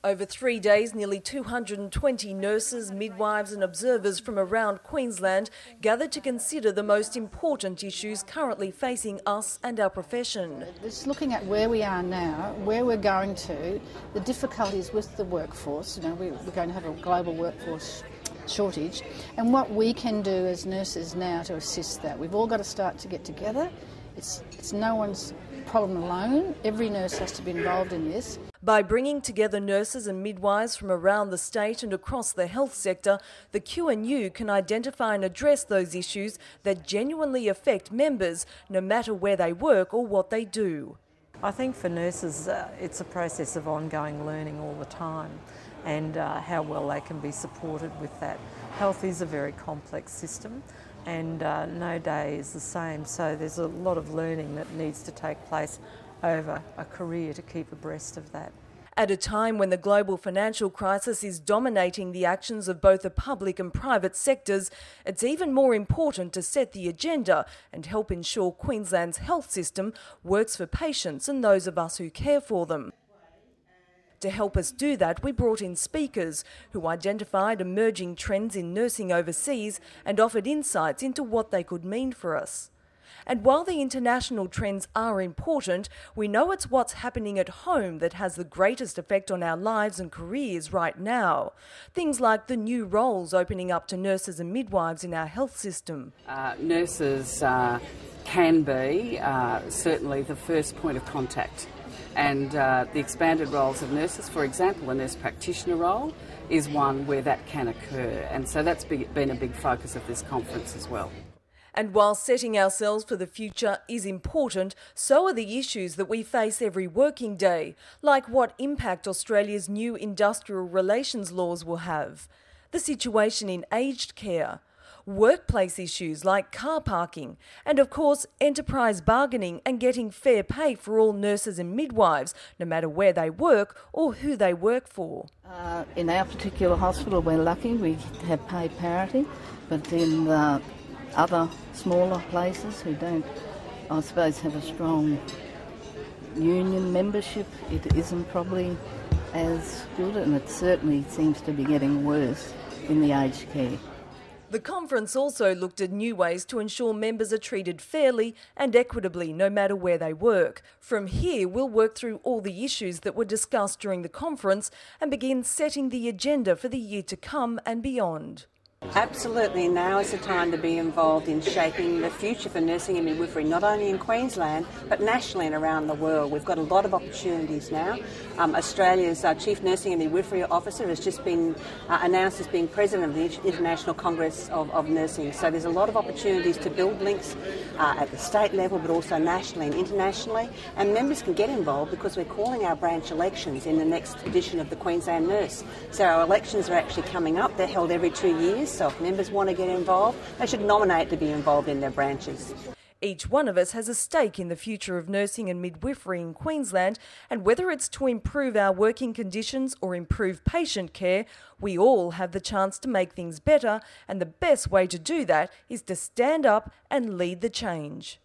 Over 3 days, nearly 220 nurses, midwives and observers from around Queensland gathered to consider the most important issues currently facing us and our profession. Just looking at where we are now, where we're going to, the difficulties with the workforce. We're going to have a global workforce shortage, and what we can do as nurses now to assist that. We've all got to start to get together. It's no one's problem alone. Every nurse has to be involved in this. By bringing together nurses and midwives from around the state and across the health sector, the QNU can identify and address those issues that genuinely affect members, no matter where they work or what they do. I think for nurses it's a process of ongoing learning all the time, and how well they can be supported with that. Health is a very complex system, and no day is the same, so there's a lot of learning that needs to take place over a career to keep abreast of that. At a time when the global financial crisis is dominating the actions of both the public and private sectors, it's even more important to set the agenda and help ensure Queensland's health system works for patients and those of us who care for them. To help us do that, we brought in speakers who identified emerging trends in nursing overseas and offered insights into what they could mean for us. And while the international trends are important, we know it's what's happening at home that has the greatest effect on our lives and careers right now. Things like the new roles opening up to nurses and midwives in our health system. Nurses can be certainly the first point of contact. And the expanded roles of nurses, for example, the nurse practitioner role, is one where that can occur. And so that's been a big focus of this conference as well. And while setting ourselves for the future is important, so are the issues that we face every working day, like what impact Australia's new industrial relations laws will have, the situation in aged care, workplace issues like car parking, and of course enterprise bargaining and getting fair pay for all nurses and midwives, no matter where they work or who they work for. In our particular hospital, we're lucky, we have pay parity, but in other smaller places who don't, I suppose, have a strong union membership, it isn't probably as good, and it certainly seems to be getting worse in the aged care. The conference also looked at new ways to ensure members are treated fairly and equitably no matter where they work. From here, we'll work through all the issues that were discussed during the conference and begin setting the agenda for the year to come and beyond. Absolutely, now is the time to be involved in shaping the future for nursing and midwifery, not only in Queensland but nationally and around the world. We've got a lot of opportunities now. Australia's Chief Nursing and Midwifery Officer has just been announced as being President of the International Congress of Nursing. So there's a lot of opportunities to build links at the state level but also nationally and internationally. And members can get involved because we're calling our branch elections in the next edition of the Queensland Nurse. So our elections are actually coming up. They're held every 2 years. So if members want to get involved, they should nominate to be involved in their branches. Each one of us has a stake in the future of nursing and midwifery in Queensland, and whether it's to improve our working conditions or improve patient care, we all have the chance to make things better, and the best way to do that is to stand up and lead the change.